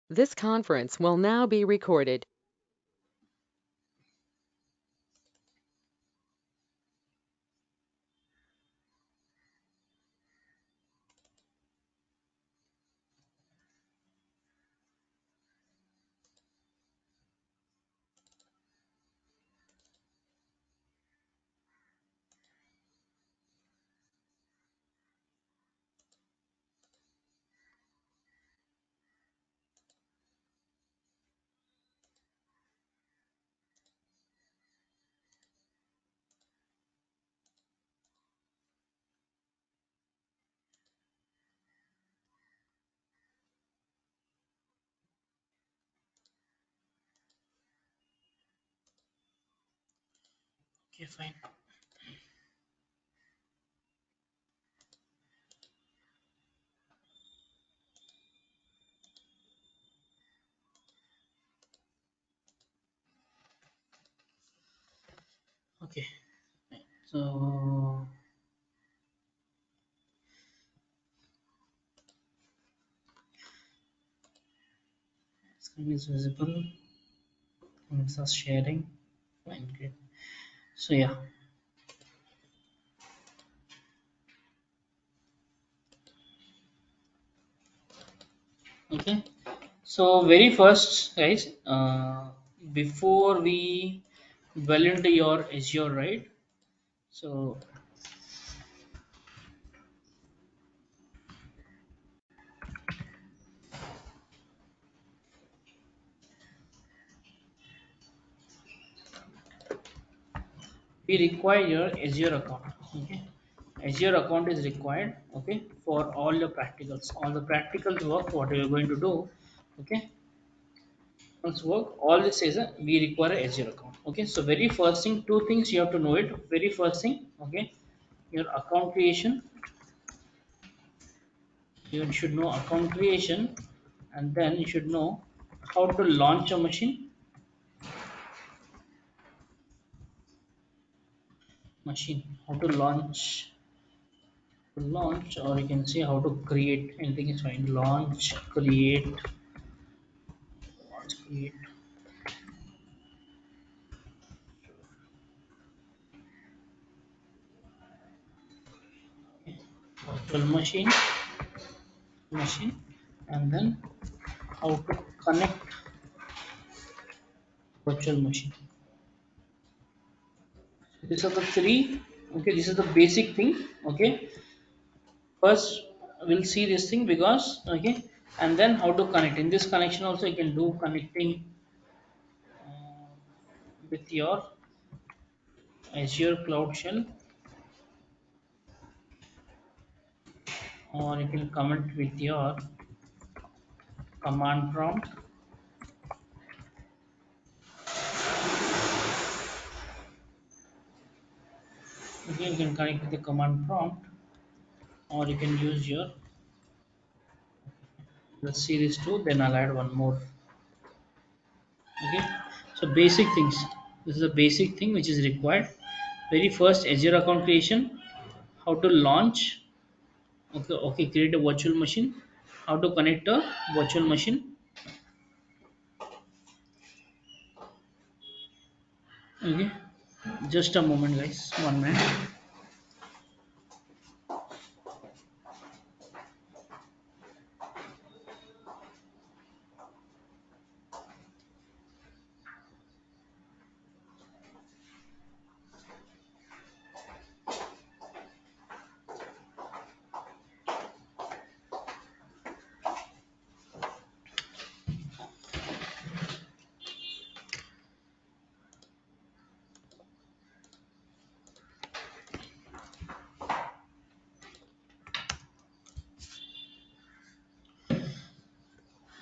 This conference will now be recorded. Okay, fine. Okay, so screen is visible. It's us sharing. Fine, great. So yeah, okay. So very first, guys, before we dwell into your Azure, right? So we require your Azure account. Okay, Azure account is required. Okay, for all the practicals, work what we are going to do. Okay, once work all this is we require a Azure account. Okay, so very first thing, two things you have to know it. Very first thing, okay, your account creation. You should know account creation, and then you should know how to launch a machine, how to launch, or you can say how to create. Anything is fine. Launch, create, virtual machine, and then how to connect virtual machine. These are the three. Okay, this is the basic thing. Okay, first we'll see this thing because okay, and then how to connect. In this connection also you can do connecting with your Azure Cloud Shell, or you can comment with your command prompt. Okay, you can connect with the command prompt, or you can use your, let's see this too, then I'll add one more. Okay, so basic things, this is a basic thing which is required. Very first, Azure account creation, how to launch. Okay, create a virtual machine, how to connect a virtual machine. Okay, just a moment guys, 1 minute.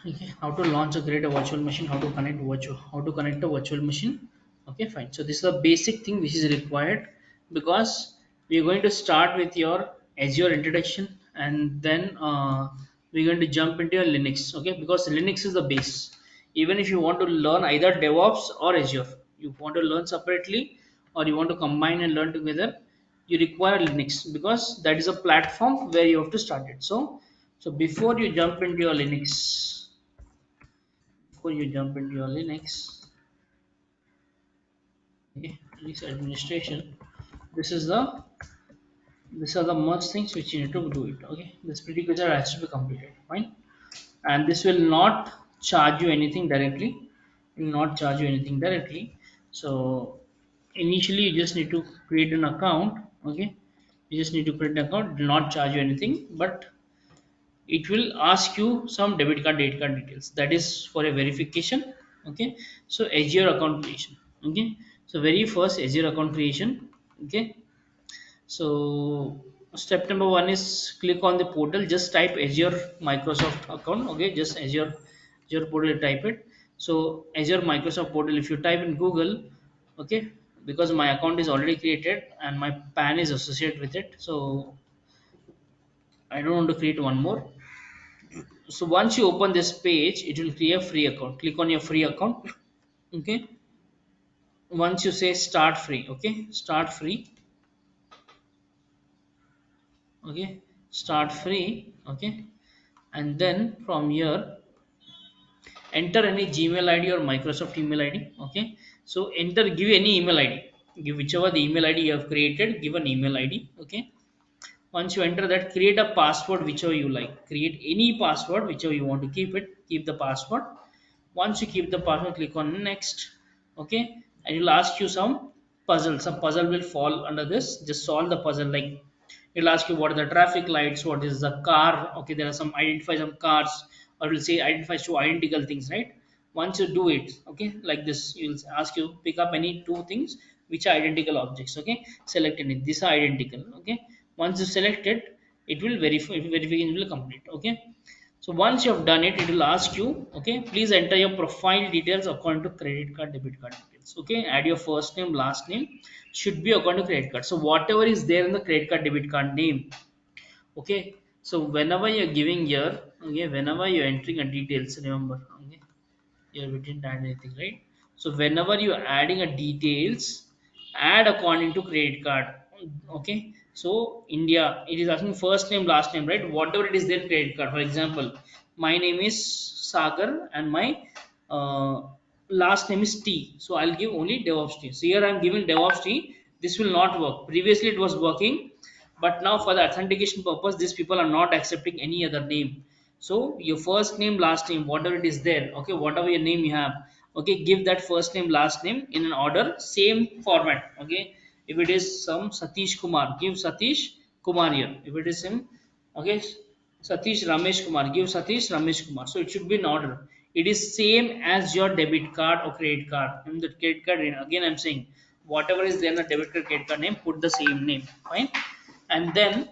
Okay, how to launch or create a virtual machine, how to connect a virtual machine. Okay, fine. So this is the basic thing which is required, because we are going to start with your Azure introduction, and then we're going to jump into your Linux. Okay, because Linux is the base. Even if you want to learn either DevOps or Azure, you want to learn separately or you want to combine and learn together, you require Linux, because that is a platform where you have to start it. So before you jump into your Linux, before you jump into your Linux, okay, Linux administration, this is the these are the most things which you need to do it. Okay, this prerequisite has to be completed. Fine, and this will not charge you anything directly. It will not charge you anything directly. So initially you just need to create an account. Okay, you just need to create an account. It will not charge you anything, but it will ask you some debit card, debit card details. That is for a verification. Okay, so azure account creation. Okay, so very first azure account creation. Okay, so step number one is click on the portal. Just type Azure Microsoft account. Okay, just Azure portal. Type it. So Azure Microsoft portal. If you type in Google, okay, because my account is already created and my PAN is associated with it, so I don't want to create one more. So once you open this page, it will create a free account. Click on your free account. Okay. Once you say start free, okay, start free. Okay, start free. Okay, and then from here enter any gmail id or microsoft email id. Okay, so enter, give any email id, give whichever the email id you have created, give an email id. Okay, once you enter that, create a password whichever you like, create any password whichever you want to keep it, keep the password. Once you keep the password, click on next. Okay, and it will ask you some puzzle. Some puzzle will fall under this. Just solve the puzzle. Like it'll ask you what are the traffic lights, what is the car. Okay, there are some, identify some cars, or it will say identify two identical things, right? Once you do it, okay, like this, you'll ask you pick up any two things which are identical objects. Okay, select any, these are identical. Okay, once you select it, it will verify, verification will complete. Okay, so once you have done it, it will ask you, okay, please enter your profile details according to credit card, debit card details. Okay, add your first name, last name should be according to credit card. So whatever is there in the credit card, debit card name. Okay, so whenever you're giving here, okay, whenever you're entering a details, remember, okay, here we didn't add anything, right? So whenever you are adding a details, add according to credit card. Okay, so India, it is asking first name, last name, right? Whatever it is there, credit card. For example, my name is Sagar and my uh, last name is T, so I'll give only Devops T. So here I'm giving Devops T. This will not work. Previously it was working, but now for the authentication purpose, these people are not accepting any other name. So your first name, last name, whatever it is there, okay, whatever your name you have, okay, give that first name, last name in an order, same format. Okay, if it is some Satish Kumar, give Satish Kumar here. If it is him, okay, Satish Ramesh Kumar, give Satish Ramesh Kumar. So it should be in order. It is same as your debit card or credit card. In the credit card, again I'm saying, whatever is there in the debit card, credit card name, put the same name. Fine, and then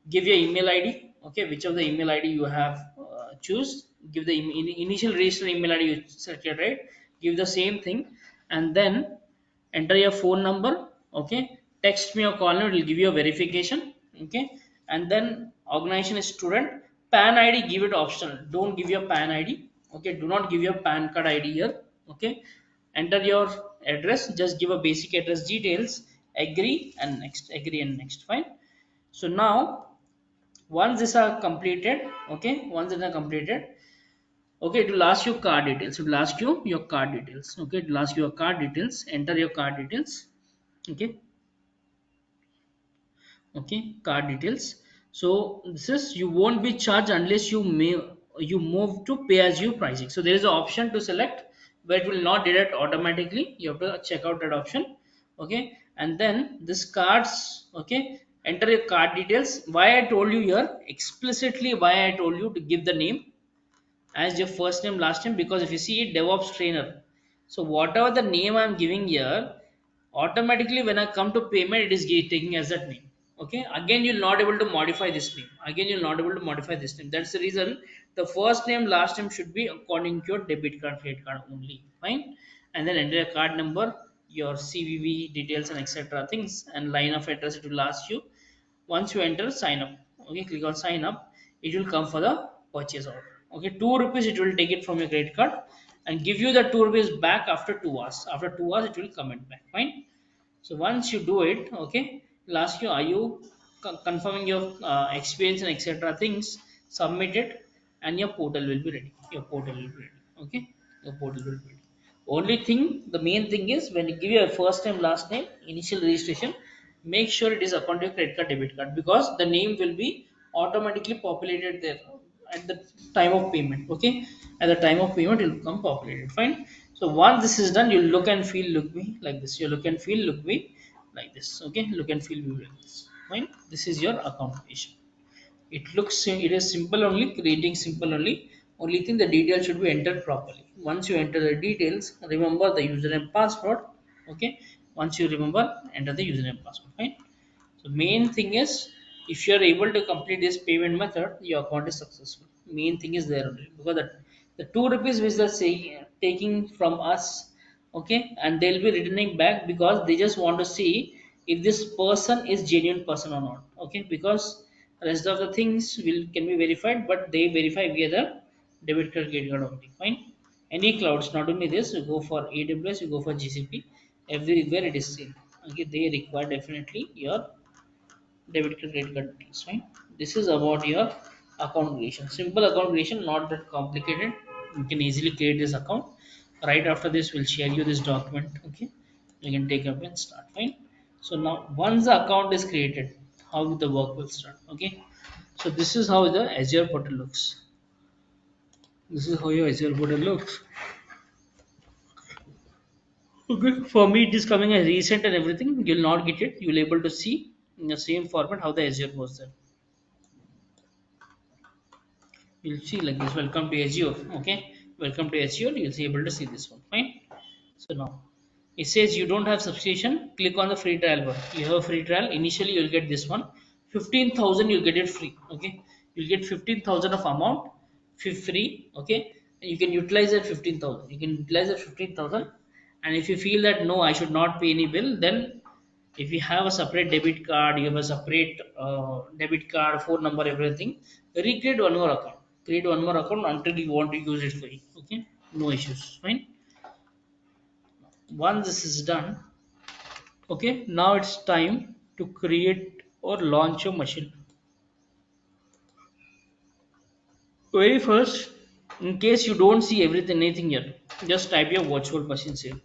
give your email id. Okay, whichever the email id you have, choose, give the initial register email id you selected, right? Give the same thing, and then enter your phone number. Okay, text me or call me, it will give you a verification. Okay, and then organization is student. PAN id, give it optional, don't give your PAN id. Okay, do not give your PAN card id here. Okay, enter your address, just give a basic address details, agree and next, agree and next. Fine. So now once these are completed, okay, once these are completed, okay, it will ask you card details. It will ask you your card details. Okay, it will ask you your card details, enter your card details. Okay, okay, card details. So this is, you won't be charged unless you move to pay as you pricing. So there is an option to select where it will not deduct automatically. You have to check out that option. Okay, and then this cards, okay, enter your card details. Why I told you here explicitly, why I told you to give the name as your first name, last name, because if you see it, DevOps trainer, so whatever the name I'm giving here, automatically when I come to payment, it is taking as that name. Okay, again you'll not able to modify this name, again you'll not able to modify this name. That's the reason the first name, last name should be according to your debit card, credit card only. Fine, and then enter a card number, your CVV details and etc things, and line of address it will ask you. Once you enter, sign up. Okay, click on sign up, it will come for the purchase order. Okay, 2 rupees it will take it from your credit card and give you the 2 rupees back after 2 hours. After 2 hours it will come it back. Fine. So once you do it, okay, it'll ask you, are you confirming your experience and etc things, submit it, and your portal will be ready. Your portal will be ready. Okay, Your portal will be ready. Only thing, the main thing is when you give your first name, last name, initial registration, make sure it is account to your credit card, debit card, because the name will be automatically populated there at the time of payment. Okay, at the time of payment it will come populated. Fine. So once this is done, you look and feel look me like this. You look and feel look me like this. Okay, look and feel view like this. Fine. This is your account creation. It is simple only, creating simple only. Only thing, the details should be entered properly. Once you enter the details, remember the username password. Okay, once you remember, enter the username password. Fine. So main thing is, if you are able to complete this payment method, your account is successful. Main thing is there only, because the 2 rupees which they're saying, taking from us, okay, and they'll be returning back, because they just want to see if this person is genuine person or not. Okay, because rest of the things will can be verified, but they verify via the debit card, credit card only. Fine. Any clouds, not only this, you go for AWS, you go for GCP, everywhere it is same. Okay, they require definitely your debit card, credit card details. Fine. This is about your account creation. Simple account creation, not that complicated. You can easily create this account. Right after this, we'll share you this document. Okay, you can take up and start. Fine. So now, once the account is created, how the work will start. Okay. So this is how the Azure portal looks. This is how your Azure portal looks. Okay. For me, it is coming as recent and everything. You'll not get it. You'll able to see in the same format how the Azure was there. You'll see like this. Welcome to azure. Okay, welcome to azure. You'll be able to see this one. Fine. So now it says you don't have subscription, click on the free trial one. You have a free trial. Initially you'll get this one, 15,000. You'll get it free. Okay, you'll get 15,000 of amount free. Okay, and you can utilize that 15,000. You can utilize that 15,000. And if you feel that no, I should not pay any bill, then if you have a separate debit card, you have a separate debit card, phone number, everything, recreate one more account. Create one more account until you want to use it free. Okay, no issues. Fine. Once this is done, okay, now it's time to create or launch a machine. Very first, in case you don't see everything, anything here, just type your virtual machines here.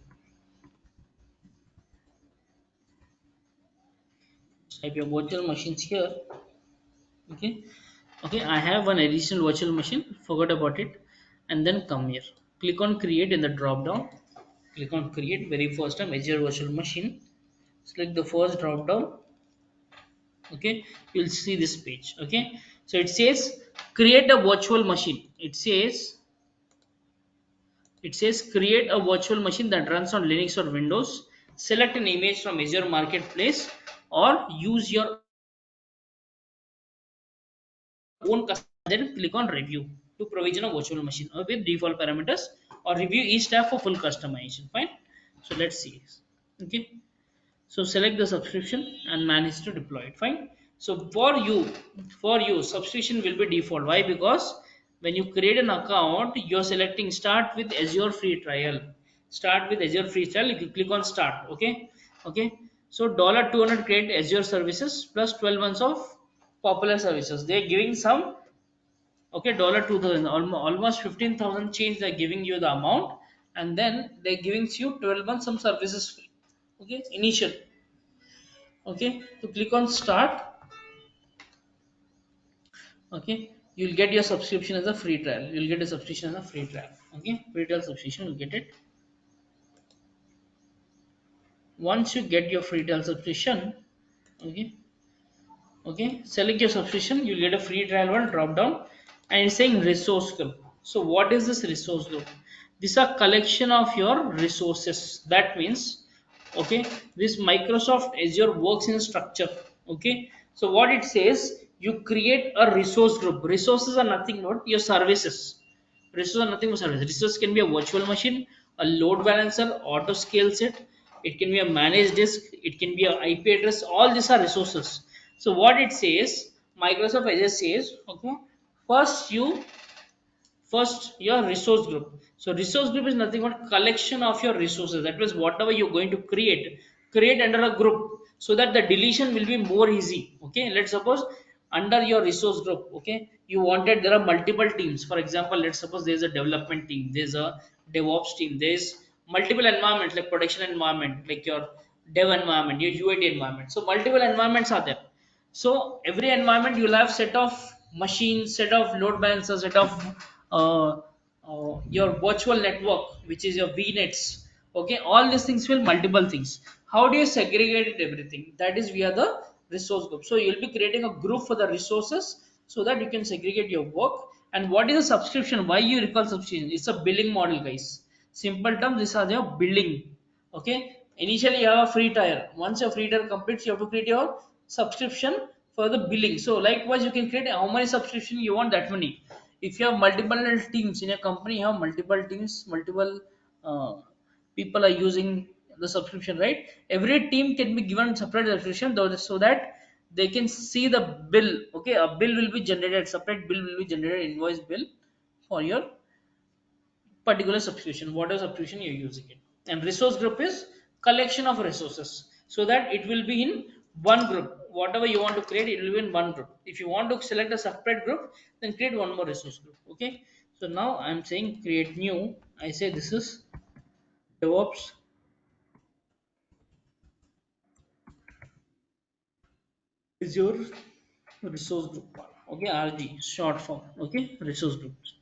Type your virtual machines here. Okay, okay, I have one additional virtual machine, forgot about it. And then come here, click on create in the drop down. Click on create, very first time azure virtual machine. Select the first drop down. Okay, you'll see this page. Okay, so it says create a virtual machine. It says create a virtual machine that runs on Linux or Windows. Select an image from Azure Marketplace or use your own custom. Then click on review to provision a virtual machine with default parameters, or review each tab for full customization. Fine. So let's see. Okay. So select the subscription and manage to deploy it. Fine. So for you, subscription will be default. Why? Because when you create an account, you're selecting start with Azure free trial. Start with Azure free trial. You click on start. Okay. Okay. So $200 credit Azure services plus 12 months of popular services. They're giving some. Okay, $2,000, almost 15,000 change. They're giving you the amount, and then they're giving you 12 months some services free. Okay, initial. Okay, so click on start. Okay, you'll get your subscription as a free trial. You'll get a subscription as a free trial. Okay, free trial subscription, you'll get it. Once you get your free trial subscription, okay, okay, select your subscription. You'll get a free trial one, drop down, and it's saying resource group. So what is this resource group? These are collection of your resources. That means, okay, this Microsoft Azure works in structure. Okay, so what it says, you create a resource group. Resources are nothing but your services. Resources are nothing but service. Resource can be a virtual machine, a load balancer, auto scale set. It can be a managed disk. It can be a IP address. All these are resources. So what it says, Microsoft Azure says, okay, first your resource group. So resource group is nothing but collection of your resources. That means whatever you're going to create under a group, so that the deletion will be more easy. Okay, let's suppose under your resource group, okay, you wanted, there are multiple teams. For example, let's suppose there's a development team, there's a DevOps team. There is multiple environments like production environment, like your dev environment, your UAT environment. So multiple environments are there. So every environment you'll have set of machines, set of load balancers, set of uh, your virtual network, which is your VNets. Okay, all these things will multiple things. How do you segregate it everything? That is via the resource group. So you'll be creating a group for the resources so that you can segregate your work. And what is a subscription? Why you recall subscription? It's a billing model, guys. Simple terms, these are your billing. Okay, initially you have a free tier. Once your free tier completes, you have to create your subscription for the billing. So likewise, you can create how many subscription you want, that many. If you have multiple teams in a company, you have multiple teams, multiple uh, people are using the subscription, right? Every team can be given separate subscription so that they can see the bill. Okay, a bill will be generated, separate bill will be generated, invoice bill for your particular subscription, whatever subscription you're using it. And resource group is collection of resources, so that it will be in one group. Whatever you want to create, it will be in one group. If you want to select a separate group, then create one more resource group. Okay, so now I'm saying create new. I say this is DevOps Azure resource group. Okay, RG short form. Okay, resource groups.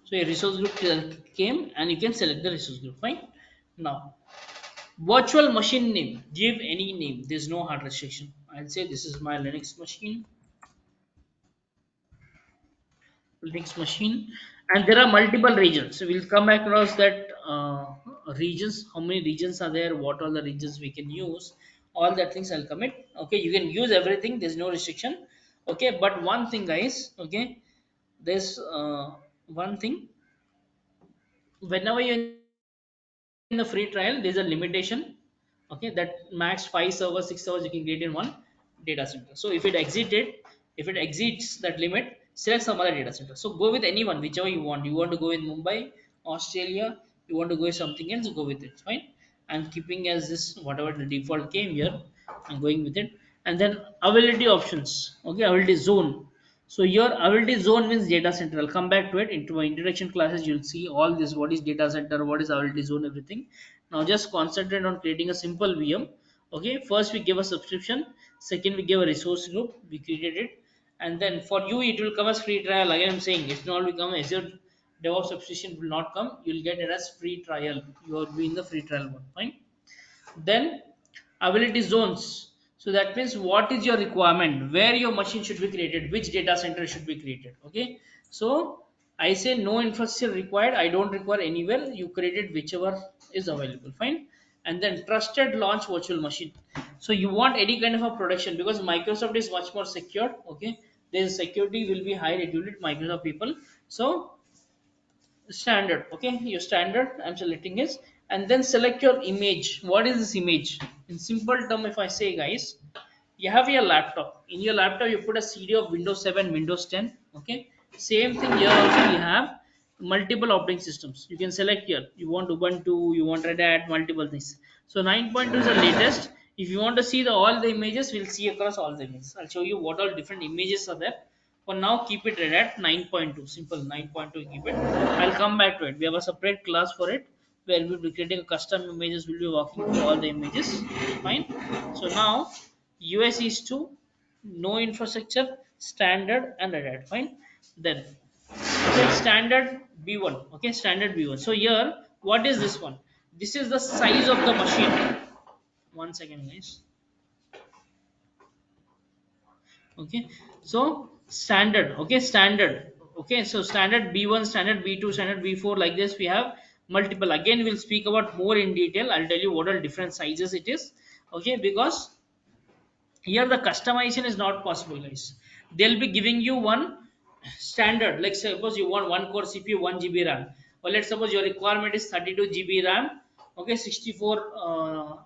So a resource group came and you can select the resource group. Fine. Now virtual machine name, give any name. There's no hard restriction. I'll say this is my Linux machine. Linux machine, and there are multiple regions. So we'll come across that regions. How many regions are there? What are the regions we can use? All that things I'll commit. Okay, you can use everything. There's no restriction. Okay, but one thing, guys. Okay, there's one thing. Whenever you're in the free trial, there's a limitation. Okay, that max 5 servers, 6 servers you can create in one data center. So if it exceeds that limit, select some other data center. So go with anyone, whichever you want. You want to go in Mumbai, Australia, you want to go with something else, go with it. Fine. I'm keeping as this whatever the default came here. I'm going with it. And then availability options. Okay, availability zone. So your availability zone means data center. I'll come back to it into my introduction classes. You'll see all this. What is data center? What is availability zone? Everything. Now just concentrate on creating a simple VM. Okay. First we give a subscription. Second we give a resource group. We created it, and then for you it will come as free trial. Again I'm saying it's not will come as your DevOps subscription will not come. You'll get it as free trial. You will be in the free trial one. Fine. Then availability zones. So that means what is your requirement, where your machine should be created, which data center should be created. Okay, so I say no infrastructure required. I don't require anywhere. You create it whichever is available. Fine. And then trusted launch virtual machine. So you want any kind of a production, because Microsoft is much more secure. Okay, their security will be high regulated Microsoft people. So standard. Okay, your standard I'm selecting is, and then select your image. What is this image? In simple term, if I say, guys, you have your laptop. In your laptop you put a CD of Windows 7, Windows 10. Okay, same thing here also. We have multiple operating systems. You can select here, you want Ubuntu, you want Red Hat, multiple things. So 9.2 is the latest. If you want to see the all the images, we'll see across all the images. I'll show you what all different images are there. For now, keep it read at 9.2. Simple 9.2. Keep it. I'll come back to it. We have a separate class for it where we'll be creating a custom images. We'll be walking through all the images. Fine. So now US is to no infrastructure, standard, and Red Hat. Fine. Then okay, standard B1. Okay, standard B1. So here, what is this one? This is the size of the machine. One second, guys. Okay, so standard. Okay, standard. Okay, so standard B1, standard B2, standard B4, like this we have multiple. Again we'll speak about more in detail. I'll tell you what are different sizes it is. Okay, because here the customization is not possible, guys. They'll be giving you one standard, like suppose you want one core CPU, 1 GB RAM. Well, let's suppose your requirement is 32 GB RAM. Okay, 64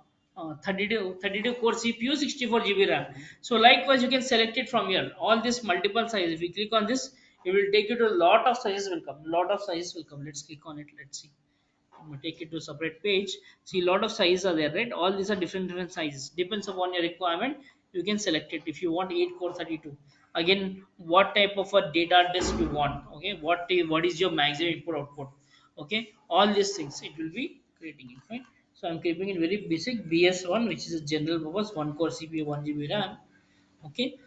32 core CPU, 64 GB RAM. So likewise you can select it from here, all this multiple sizes. If you click on this, it will take you to a lot of sizes will come, lot of sizes will come. Let's click on it. Let's see. I'm gonna take it to a separate page. See, a lot of sizes are there, right? All these are different sizes. Depends upon your requirement. You can select it. If you want 8 core 32, again what type of a data disk you want, okay, what is your maximum input output, okay, all these things it will be creating it, right? So I'm keeping it very basic BS1, which is a general purpose, one core CPU, 1 GB RAM, okay.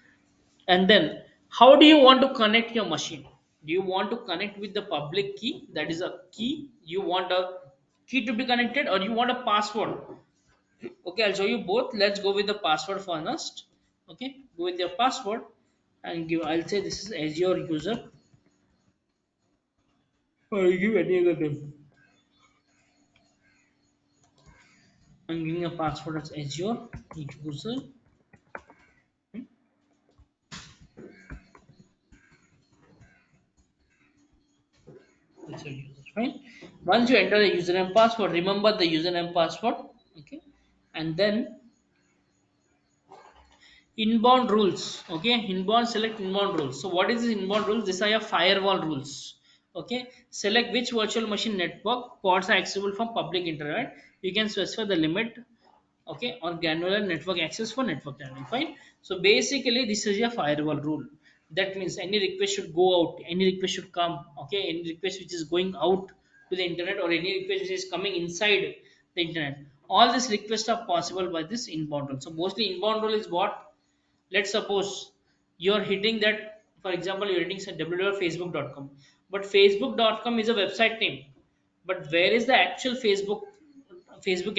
And then how do you want to connect your machine? Do you want to connect with the public key, that is a key, you want a key to be connected, or you want a password? Okay, I'll show you both. Let's go with the password first. Okay, go with your password and give. I'll say this is Azure user, or you give any other name. I'm giving a password as Azure user. Hmm, Azure user, right? Once you enter the username password, remember the username password. Okay, and then inbound rules. Okay, inbound, select inbound rules. So what is this inbound rules? These are your firewall rules. Okay, select which virtual machine network ports are accessible from public internet. You can specify the limit, okay, or granular network access for network channel, fine. So basically this is your firewall rule. That means any request should go out, any request should come, okay, any request which is going out to the internet, or any request which is coming inside the internet, all these requests are possible by this inbound rule. So mostly inbound rule is what, let's suppose you're hitting that, for example, you're hitting some www.facebook.com, but facebook.com is a website name, but where is the actual Facebook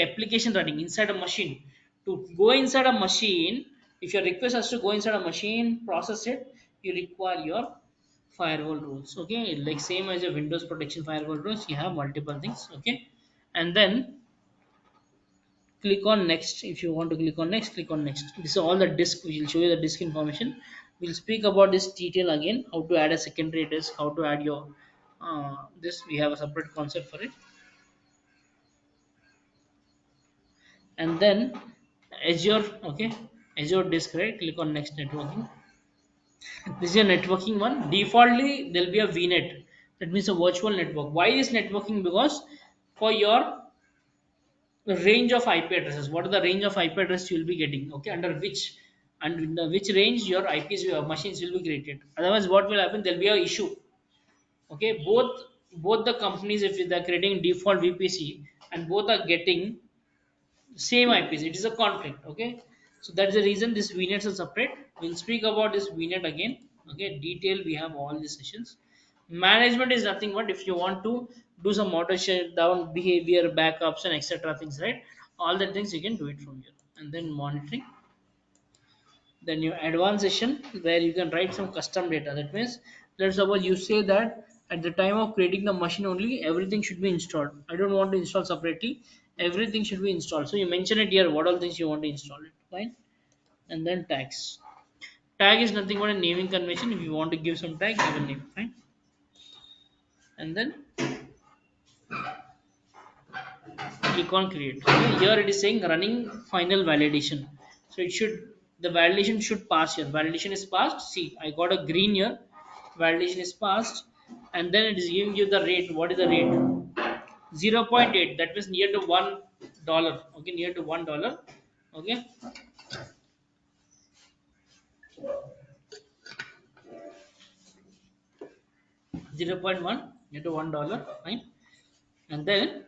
application running inside a machine? To go inside a machine, if your request has to go inside a machine, process it, you require your firewall rules, okay, like same as your Windows protection firewall rules, you have multiple things, okay. And then click on next. If you want to click on next, click on next. This is all the disk. We will show you the disk information. We'll speak about this detail again, how to add a secondary disk, how to add your this, we have a separate concept for it. And then Azure, okay, Azure disk, right? Click on next, networking. This is your networking one. Defaultly there'll be a VNet, that means a virtual network. Why is networking? Because for your the range of IP addresses. What are the range of IP address you will be getting? Okay, under which, and in the which range your IPs machines will be created. Otherwise, what will happen? There'll be a issue. Okay, both the companies, if they're creating default VPC and both are getting same IPs, it is a conflict. Okay, so that's the reason this VNets are separate. We'll speak about this VNet again. Okay, detail, we have all these sessions. Management is nothing but if you want to do some auto shutdown behavior, backups, and etc. things, right? All the things you can do it from here. And then monitoring. Then your advanced session where you can write some custom data. That means, let's suppose you say that at the time of creating the machine only everything should be installed. I don't want to install separately. Everything should be installed. So you mention it here. What all things you want to install it. Fine. And then tags. Tag is nothing but a naming convention. If you want to give some tag, give a name. Fine. And then click on create. Okay, here it is saying running final validation. So it should, the validation should pass here. Validation is passed. See, I got a green here. Validation is passed, and then it is giving you the rate. What is the rate? 0.8. That means near to $1. Okay, near to $1. Okay, 0.1 near to $1. Fine. And then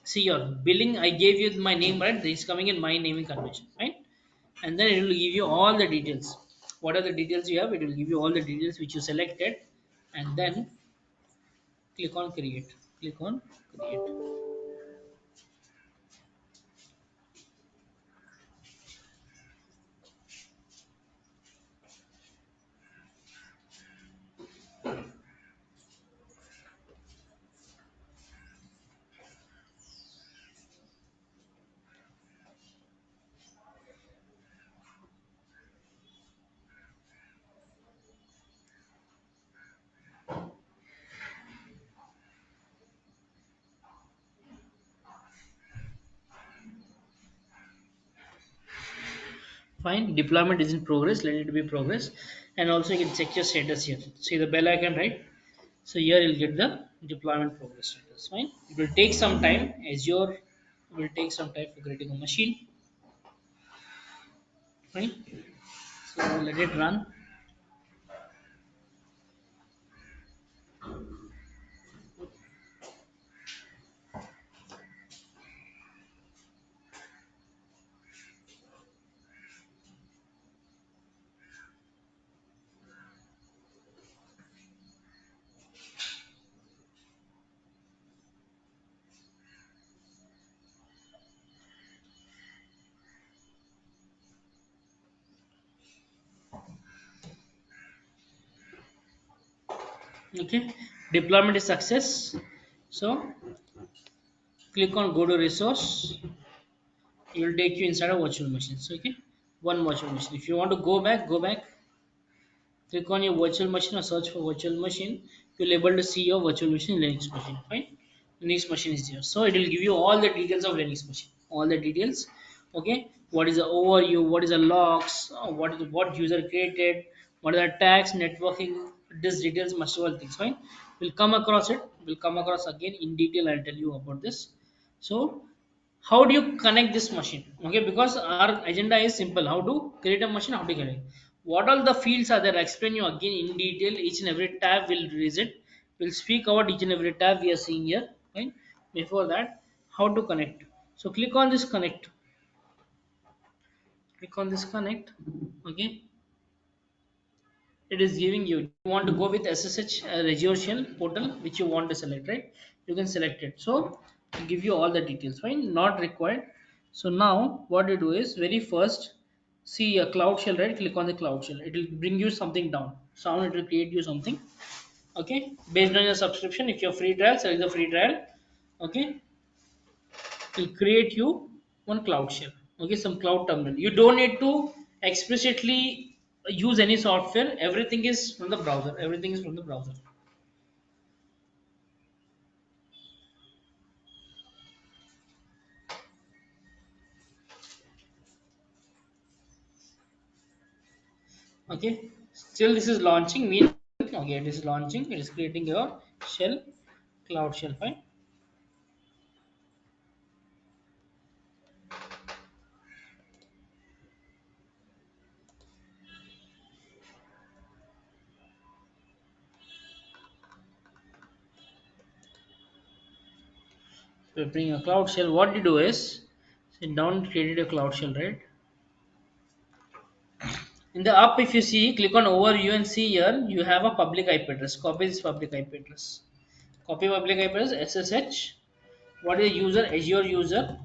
see your billing. I gave you my name, right? This is coming in my naming convention, right? And then it will give you all the details. What are the details you have? It will give you all the details which you selected, and then click on create. Click on create. Fine. Deployment is in progress. Let it be progress, and also you can check your status here. See the bell icon, right? So here you'll get the deployment progress status. Fine. It will take some time. Azure will take some time for creating a machine. Fine. So let it run. Okay, deployment is success. So click on go to resource. It will take you inside a virtual machine. So, okay, one virtual machine. If you want to go back, click on your virtual machine or search for virtual machine. You'll able to see your virtual machine Linux machine. Fine, Linux machine is there, so it will give you all the details of Linux machine, all the details. Okay, what is the overview, what is the logs, what user created, what are the tags, networking, this details, multiple things. Fine, we'll come across it, we'll come across again in detail. I'll tell you about this. So how do you connect this machine? Okay, because our agenda is simple: how to create a machine, how to connect, what all the fields are there. I explain you again in detail. Each and every tab will raise it, we'll speak about each and every tab we are seeing here. Right, before that, how to connect. So click on this connect, click on this connect. Okay, it is giving you, you want to go with SSH resolution portal, which you want to select, right? You can select it. So to give you all the details, fine, not required. So now what you do is, very first, see a cloud shell, right? Click on the cloud shell, it will bring you something down, sound, it will create you something. Okay, based on your subscription, if you're free trial, select the free trial. Okay, will create you one cloud shell. Okay, some cloud terminal, you don't need to explicitly use any software, everything is from the browser, everything is from the browser. Okay, still this is launching mean. Okay, it is launching, it is creating your shell, cloud shell. Fine, so bring a cloud shell, what you do is sit down, created a cloud shell, right? In the up, if you see, click on overview and see here, you have a public IP address. Copy this public IP address. Copy public IP address, SSH. What is user? Azure user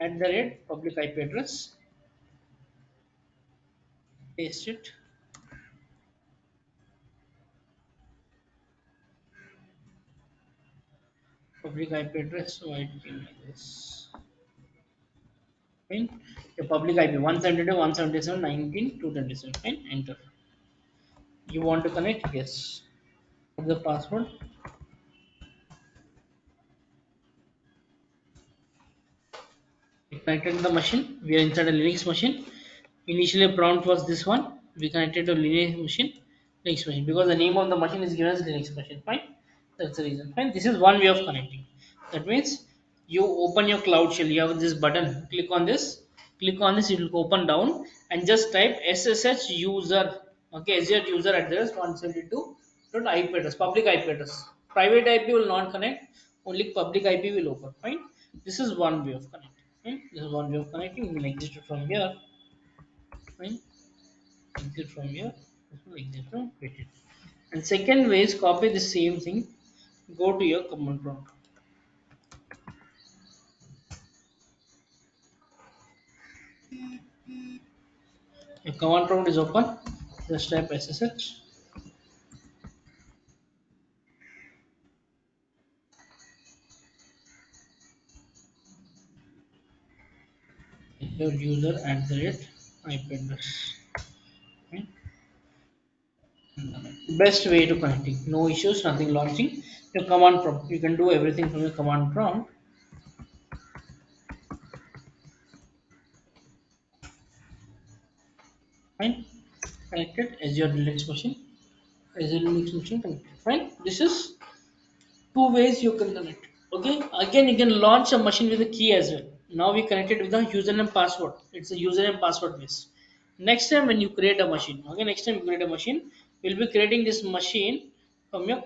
at the rate public IP address. Paste it. Public IP address. So it became like this. Fine. Your public IP 172.177.19.227. Fine. Enter. You want to connect? Yes. Put the password. We connected the machine. We are inside a Linux machine. Initially, prompt was this one. We connected to Linux machine. Linux machine, because the name of the machine is given as Linux machine. Fine. That's the reason. Fine. This is one way of connecting. That means you open your cloud shell. You have this button. Click on this. Click on this. It will open down and just type SSH user. Okay, Azure user address 172 dot IP address, public IP address. Private IP will not connect. Only public IP will open. Fine. This is one way of connecting. Fine. This is one way of connecting. You can exit from here. Fine. Exit from here. This will exit from it. And second way is copy the same thing. Go to your command prompt. Your command prompt is open. Just type SSH. Your user at the rate IP address. Okay. Best way to connecting. No issues, nothing launching. Your command prompt. You can do everything from your command prompt. Fine. Connected as your Linux machine. As your Linux machine connected. Fine. This is two ways you can connect. Okay, again you can launch a machine with a key as well. Now we connected with the username password, it's a username password base. Next time when you create a machine, okay, next time you create a machine, we'll be creating this machine from your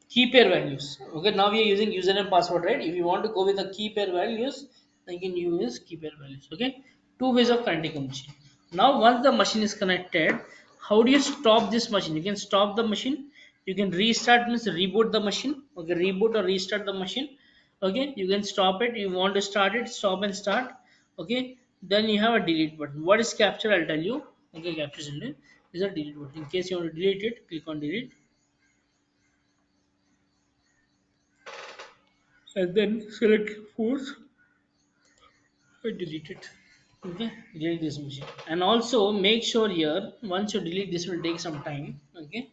key pair values. Okay, now we are using username password, right? If you want to go with the key pair values, then you can use key pair values. Okay, two ways of connecting a machine. Now once the machine is connected, how do you stop this machine? You can stop the machine, you can restart, means reboot the machine. Okay, reboot or restart the machine. Okay, you can stop it, you want to start it, stop and start. Okay, then you have a delete button. What is capture? I'll tell you. Okay, capture is a delete button. In case you want to delete it, click on delete. and then select force and delete it. Okay, delete this machine. And also make sure here, once you delete this will take some time. Okay,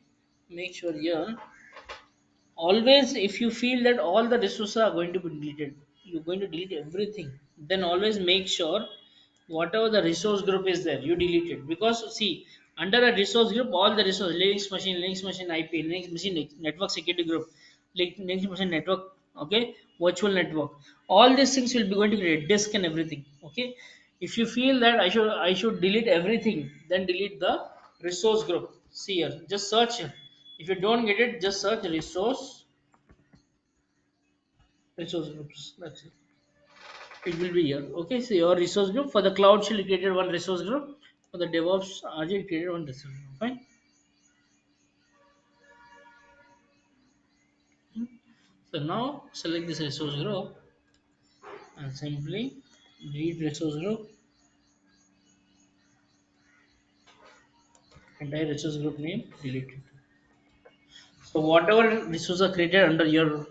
make sure here, always if you feel that all the resources are going to be deleted, you're going to delete everything, then always make sure whatever the resource group is there you delete it. Because see, under a resource group, all the resource, linux machine IP, linux machine network security group, linux machine network, okay, virtual network, all these things will be going to create disk and everything. Okay, if you feel that I should delete everything, then delete the resource group. See here, just search here. If you don't get it, just search resource groups. That's it. It will be here. Okay, so your resource group for the cloud shell you created one resource group. For the DevOps Azure you created one resource group. Fine. So now select this resource group and simply delete resource group, entire resource group name, delete it. So whatever resources are created under your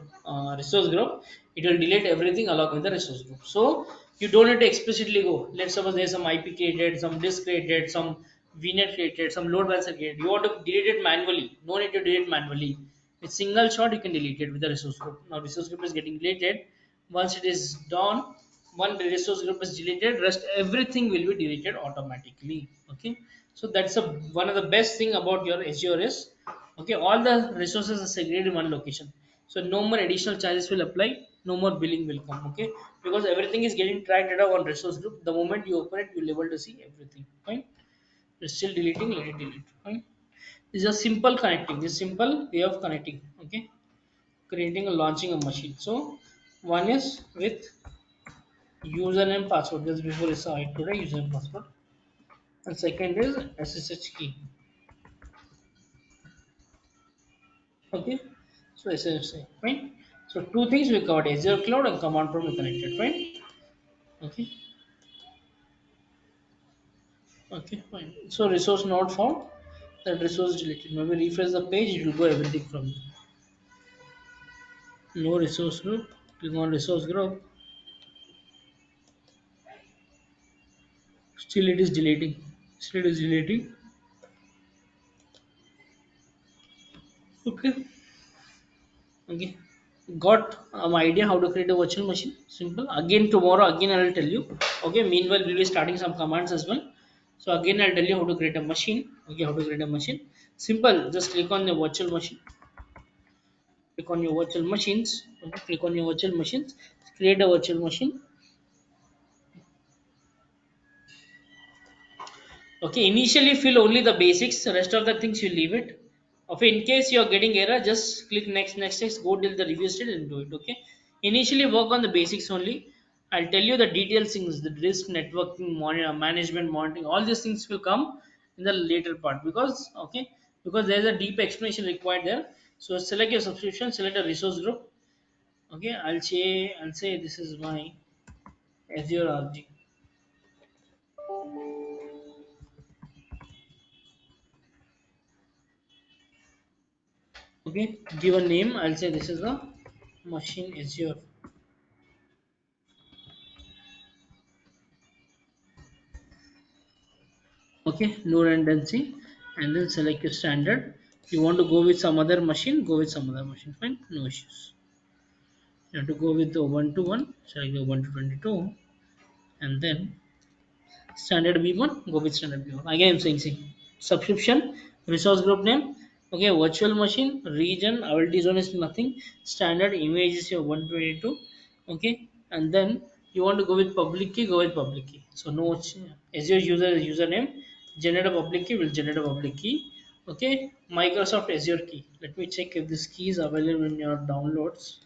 resource group, it will delete everything along with the resource group. So you don't need to explicitly go. Let's suppose there's some IP created, some disk created, some VNet created, some load balancer created. You want to delete it manually. No need to delete manually. With single shot, you can delete it with the resource group. Now resource group is getting deleted. Once it is done, one resource group is deleted, rest everything will be deleted automatically. Okay, so that's a one of the best thing about your Azure is, okay, all the resources are segregated in one location, so no more additional charges will apply, no more billing will come. Okay, because everything is getting tracked at one resource group. The moment you open it, you'll able to see everything. Fine, you're still deleting, let it delete. Fine, this is a simple connecting, this simple way of connecting. Okay, creating and launching a machine. So one is with username password, just before I saw it today, username password, and second is SSH key. Okay, so SSH key. Fine, so two things we covered, Azure cloud and command prompt we connected. Fine. Okay, okay, fine. So resource not found, that resource deleted. Maybe refresh the page, it will go everything from there. No resource group, click on resource group, still it is deleting, still it is deleting. Okay, okay, got idea how to create a virtual machine. Simple. Again tomorrow, again I will tell you. Okay, meanwhile we'll be starting some commands as well. So again I'll tell you how to create a machine. Okay, how to create a machine. Simple, just click on the virtual machine, click on your virtual machines. Okay, click on your virtual machines, create a virtual machine. Okay, initially fill only the basics, rest of the things you leave it. Okay, in case you are getting error, just click next, go till the review state and do it. Okay, initially work on the basics only. I'll tell you the details things, the risk networking, management, monitoring, all these things will come in the later part, because okay, because there's a deep explanation required there. So select your subscription, select a resource group. Okay, I'll say this is my Azure RG. Okay, give a name. I'll say this is the machine Azure. Okay, no redundancy, and then select your standard. You want to go with some other machine, go with some other machine. Fine, no issues. You have to go with the Ubuntu one, select the Ubuntu 22, and then standard v1, go with standard v1. Again I'm saying, see, subscription, resource group name, okay, virtual machine, region, ability zone is nothing, standard image is your 122. Okay, and then you want to go with public key, go with public key. So no Azure username, generate a public key, will generate a public key. Okay, Microsoft Azure key, let me check if this key is available in your downloads.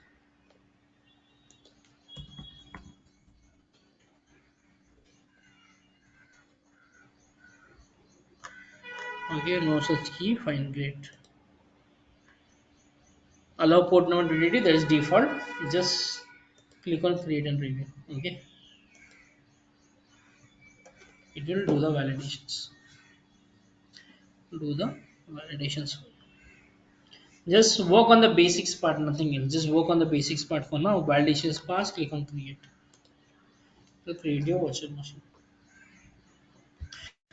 Okay, no such key, fine, great. Allow port number validity, that is default. Just click on create and review. Okay, it will do the validations, do the validations. Just work on the basics part, nothing else. Just work on the basics part for now. Validation is passed. Click on create. To create your virtual machine.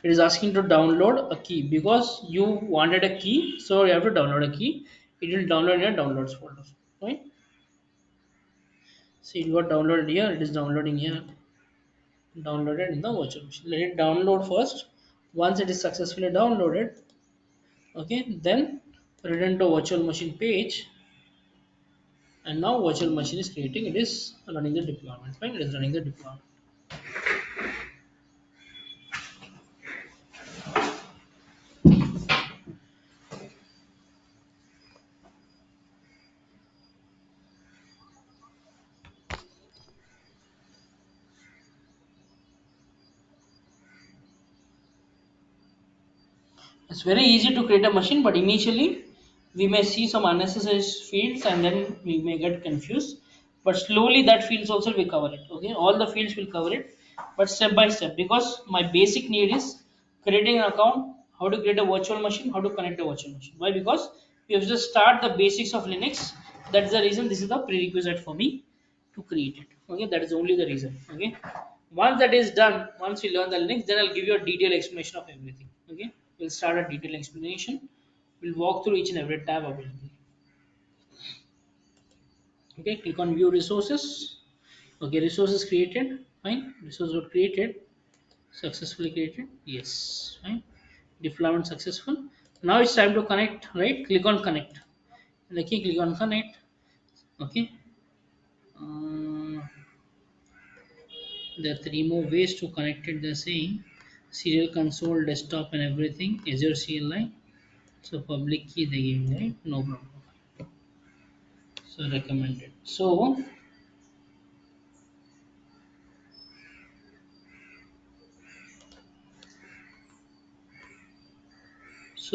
It is asking to download a key because you wanted a key, so you have to download a key. It will download in your downloads folder. Right? See, it got downloaded here. It is downloading here. Downloaded in the virtual machine. Let it download first. Once it is successfully downloaded, okay, then return to virtual machine page, and now virtual machine is creating. It is running the deployment. Fine, it is running the deployment. It's very easy to create a machine, but initially we may see some unnecessary fields and then we may get confused. But slowly that fields also will cover it. Okay, all the fields will cover it, but step by step. Because my basic need is creating an account, how to create a virtual machine, how to connect a virtual machine. Why? Because we have to just start the basics of Linux. That's the reason this is the prerequisite for me to create it. Okay, that is only the reason. Okay, once that is done, once we learn the Linux, then I'll give you a detailed explanation of everything. Okay, we'll start a detailed explanation. We'll walk through each and every tab available. Okay, click on view resources. Okay, resources created. Fine, resources were created, successfully created. Yes, fine. Deployment successful. Now it's time to connect. Right, click on connect. And okay, click on connect. Okay. Uh, there are three more ways to connect it. They're saying serial console, desktop, and everything. Azure CLI. So public key they give me, right? No problem. So recommended. So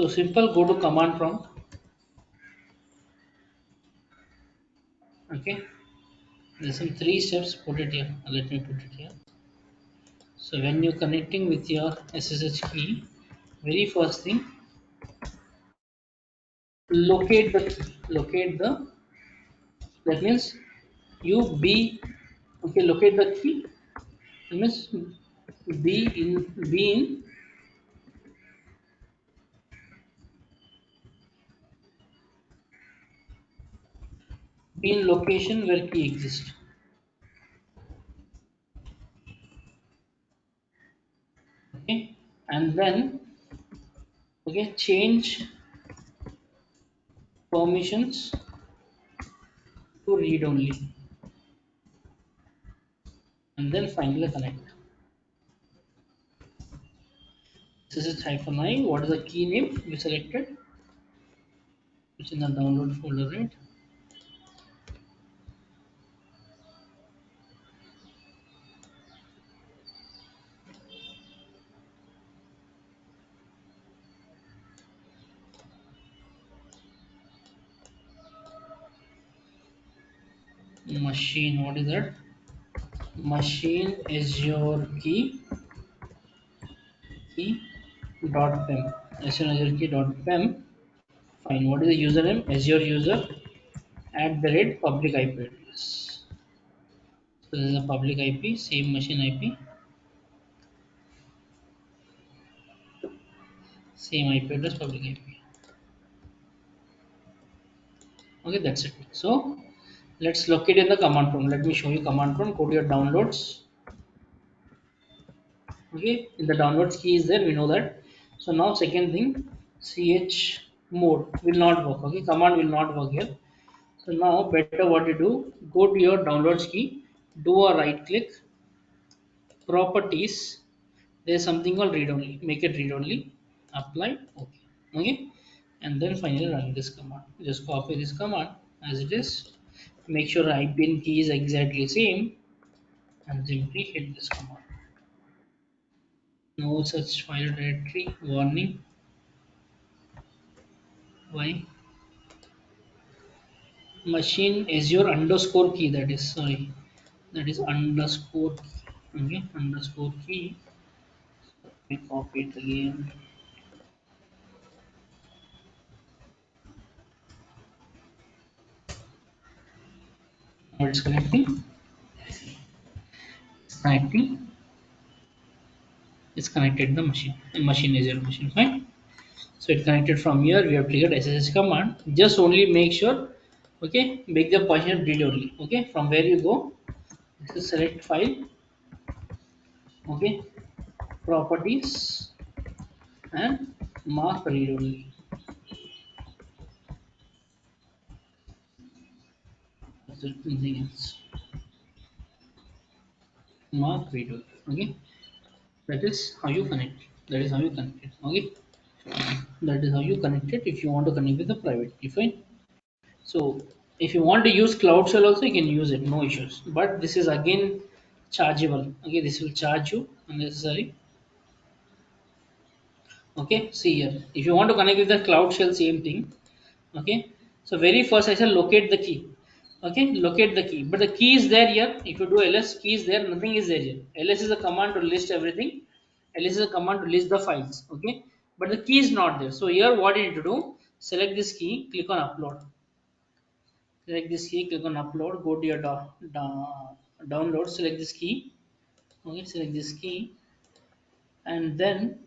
simple. Go to command prompt. Okay. There's some three steps. Put it here. Let me put it here. So when you're connecting with your SSH key, very first thing, locate the key. Locate the. That means you be okay. Locate the key. That means be in location where key exists. Okay. And then okay, change permissions to read only, and then finally connect. This is hyphen I. What is the key name we selected? It's in the download folder, right? Machine. What is that? Machine is your key dot pem. Azure key dot pem. Fine. What is the username? Azure user at the rate public IP address. So this is a public IP, same machine IP, same IP address, public IP. Okay, that's it. So let's locate in the command prompt. Let me show you command prompt. Go to your downloads. Okay, in the downloads key is there. We know that. So now second thing, ch mode will not work. Okay, command will not work here. So now better what you do, go to your downloads key, do a right click, properties. There's something called read only. Make it read only. Apply. Okay. Okay. And then finally run this command. Just copy this command as it is. Make sure IP and key is exactly same, and simply hit this command. No such file directory. Warning. Why? Machine Azure underscore key. That is sorry. That is underscore key. Okay. Underscore key. We copy it again. Now it's connecting. It's connecting. It's connected the machine. And machine is your machine. Fine. So it connected from here. We have triggered SSH command. Just only make sure. Okay. Make the position read only. Okay. From where you go. This is select file. Okay. Properties and mark read only. That's it, nothing else. Mark read only. Okay. That is how you connect. That is how you connect it. Okay. That is how you connect it if you want to connect with the private key. Fine. So if you want to use Cloud Shell also, you can use it, no issues. But this is again chargeable. Okay, this will charge you unnecessary. Okay, see here. If you want to connect with the Cloud Shell, same thing. Okay, so very first I shall locate the key. Okay, locate the key. But the key is there here. If you do ls, key is there, nothing is there here. Ls is a command to list everything. Ls is a command to list the files. Okay, but the key is not there. So here what you need to do, select this key, click on upload. Select this key, click on upload, go to your download, select this key. Okay, select this key, and then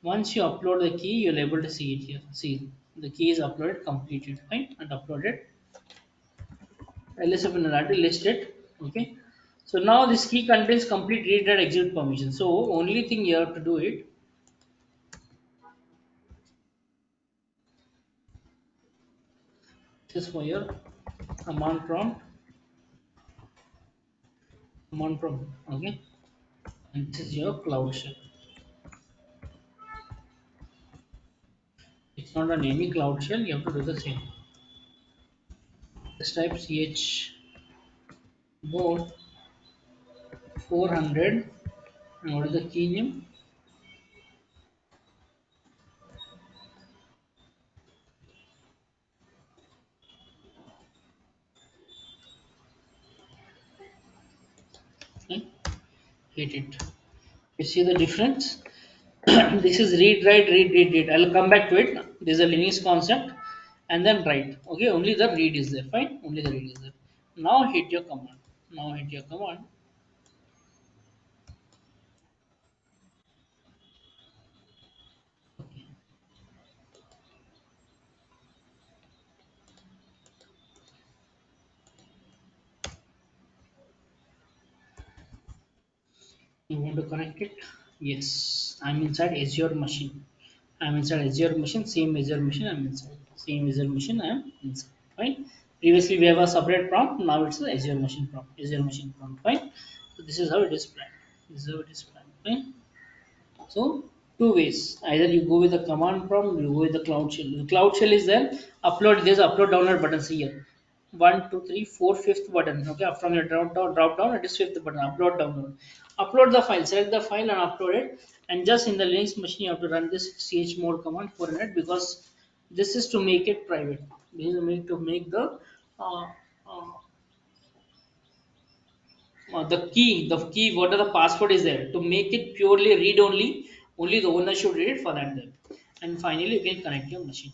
once you upload the key, you'll able to see it here. See, the key is uploaded, completed, fine, and uploaded. LSF and list it. Okay. So now this key contains complete read and execute permission. So only thing you have to do it. This is for your command prompt, command prompt. Okay, and this is your cloud shell. It's not on any cloud shell. You have to do the same. Just type ch board 400. And what is the key name? Okay, hit it. You see the difference? This is read, write, read, read, read. I'll come back to it. This is a Linux concept. And then write. Okay, only the read is there. Fine, only the read is there. Now hit your command. Now hit your command. You want to connect it? Yes, I'm inside Azure machine. I'm inside Azure machine, same Azure machine I'm inside. Same Azure machine I'm inside. Fine. Previously we have a separate prompt, now it's the Azure machine prompt. Azure machine prompt. Fine. So this is how it is planned. This is how it is planned. Fine. So two ways. Either you go with the command prompt, you go with the cloud shell. The cloud shell is there. Upload, there's upload download buttons here. One, two, three, four, fifth button. Okay, from your drop down, it is fifth button. Upload download. Upload the file. Select the file and upload it. And just in the Linux machine, you have to run this chmod command 400 because this is to make it private. This is to make uh, uh, the key, what are the password is there to make it purely read only. Only the owner should read it for that. Then, and finally, you can connect your machine.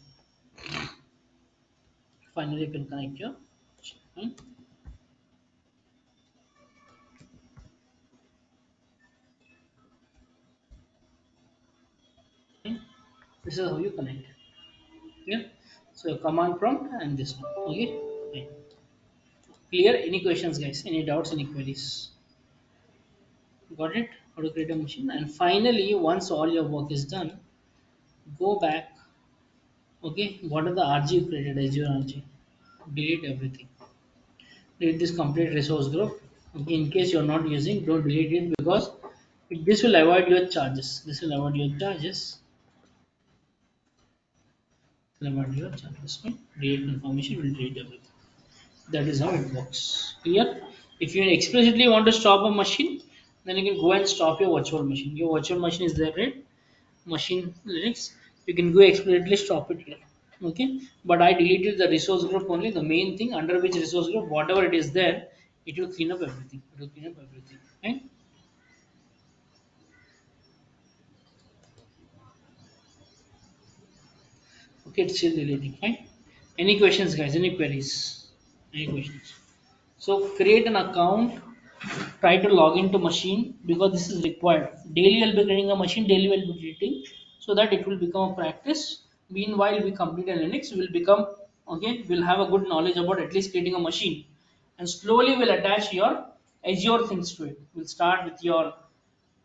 Finally, you can connect your machine. Fine. This is how you connect. Yeah. So command prompt and this one. Okay. Fine. Clear? Any questions, guys? Any doubts? Any queries? Got it? How to create a machine? And finally, once all your work is done, go back. Okay. What are the RG you created? Azure RG. Delete everything. Delete this complete resource group. Okay, in case you're not using, don't delete it because this will avoid your charges. This will avoid your charges. Will avoid your charges. Right? Delete information will delete everything. That is how it works. Clear? If you explicitly want to stop a machine, then you can go and stop your virtual machine. Your virtual machine is there, right? Machine Linux. You can go explicitly stop it here. Okay, but I deleted the resource group only. The main thing under which resource group, whatever it is there, it will clean up everything. It will clean up everything. Right? Okay, it's still deleting. Fine. Any questions, guys? Any queries? Any questions? So create an account, try to log into machine because this is required. Daily I'll be creating a machine, daily I'll be creating so that it will become a practice. Meanwhile, we complete a Linux, will become okay, we'll have a good knowledge about at least creating a machine. And slowly we'll attach your Azure things to it. We'll start with your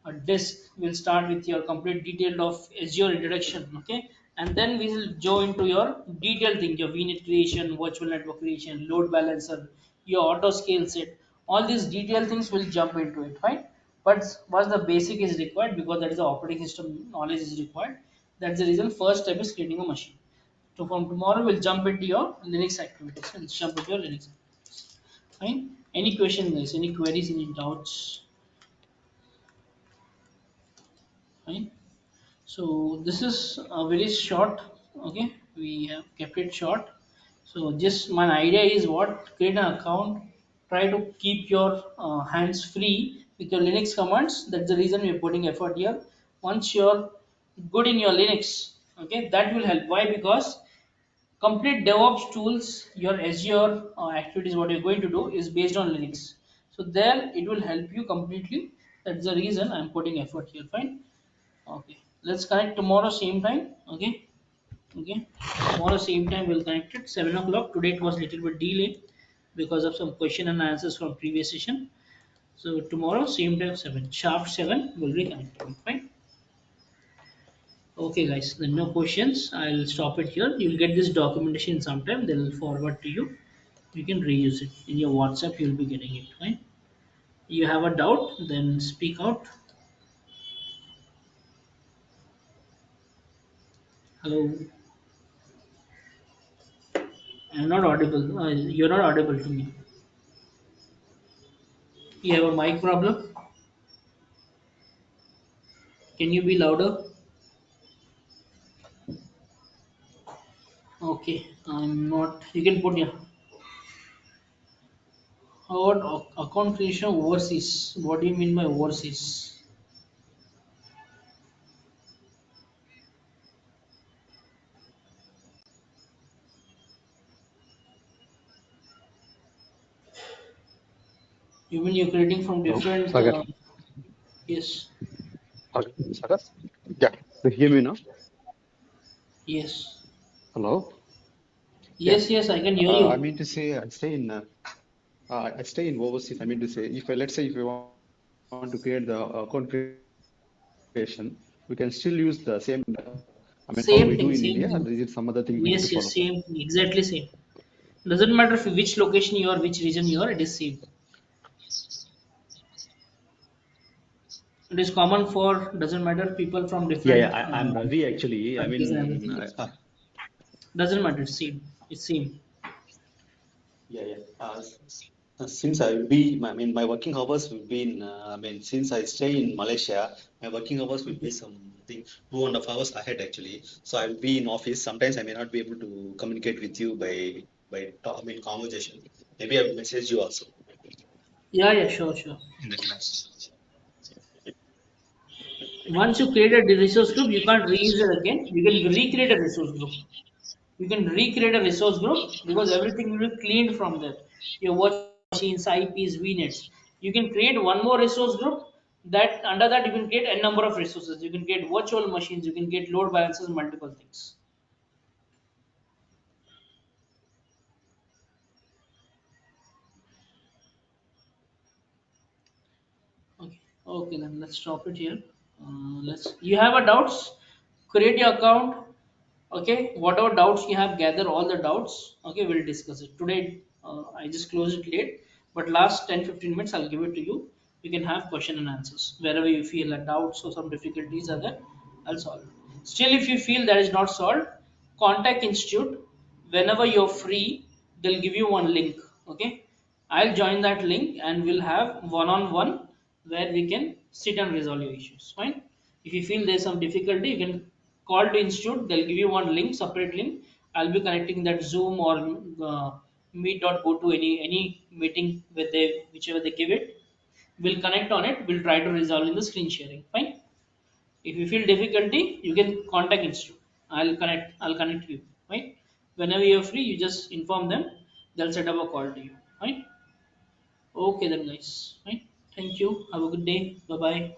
a disk. Will start with your complete detail of Azure introduction, okay, and then we will go into your detailed thing, your VNet creation, virtual network creation, load balancer, your auto scale set. All these detailed things will jump into it, right? But what the basic is required because that is the operating system knowledge is required. That's the reason first step is creating a machine. So from tomorrow we'll jump into your Linux activities. We'll jump into your Linux activities. Fine. Any questions, guys? Any queries? Any doubts? Fine. So this is a very short, okay, we have kept it short. So just my idea is what, create an account, try to keep your hands free with your Linux commands. That's the reason we're putting effort here. Once you're good in your Linux, okay, that will help. Why? Because complete DevOps tools, your Azure activities, what you're going to do is based on Linux. So there it will help you completely. That's the reason I'm putting effort here. Fine. Okay, let's connect tomorrow same time. Okay, okay. Tomorrow same time we'll connect it 7 o'clock. Today it was little bit delay because of some question and answers from previous session. So tomorrow same time 7 sharp 7 will be connected. Fine. Okay, guys. Then no questions. I'll stop it here. You'll get this documentation sometime. They'll forward to you. You can reuse it in your WhatsApp. You'll be getting it. Fine. You have a doubt? Then speak out. Hello. I'm not audible. You're not audible to me. You have a mic problem? Can you be louder? Okay, I'm not. You can put your how about account creation overseas. What do you mean by overseas? You mean you're creating from Hello, different? Sagar. Yes, Sagar? Yeah, you hear me now? yes, Hello? Yeah. yes, yes. I can hear I you. mean to say, I stay in overseas. I mean to say, if I, let's say if you want to create the account creation, we can still use the same, I mean, how we Same do thing, in same India, thing. or is it some other thing we need to Yes, yes, follow? same, thing, exactly same. Doesn't matter if which location you are, which region you are. It is same. It is common for doesn't matter people from Yeah, yeah, different I'm Ravi actually. I countries and mean, everything. Doesn't matter. Same. It's same. yeah, yeah. Since I will be, I mean, my working hours will be in, I mean, since I stay in Malaysia, my working hours will be something 2.5 hours ahead actually. So I will be in office. Sometimes I may not be able to communicate with you I mean, conversation. Maybe I will message you also. Yeah, yeah, sure, sure. In the class. Once you create a resource group, you can't reuse it again. You can recreate a resource group. You can recreate a resource group because everything will be cleaned from there. Your virtual machines, IPs, VNets. You can create one more resource group. That under that you can create a number of resources. You can get virtual machines. You can get load balancers, multiple things. Okay. Okay, then let's stop it here. Let's. You have a doubts? Create your account. Okay, whatever doubts you have, gather all the doubts. Okay, we'll discuss it today. I just closed it late, but last 10-15 minutes I'll give it to you. You can have question and answers wherever you feel that doubts or some difficulties are there. I'll solve it. Still, if you feel that is not solved, contact institute whenever you're free. They'll give you one link. Okay, I'll join that link and we'll have one-on-one where we can sit and resolve your issues. Fine. If you feel there's some difficulty, you can call to institute. They'll give you one link, separate link. I'll be connecting that Zoom or Meet.go to any meeting with they whichever they give it. We'll connect on it. We'll try to resolve in the screen sharing. Fine. If you feel difficulty, you can contact institute. I'll connect you. Right. Whenever you're free, you just inform them. They'll set up a call to you. Right. Okay then, guys. Right. Thank you. Have a good day. Bye bye.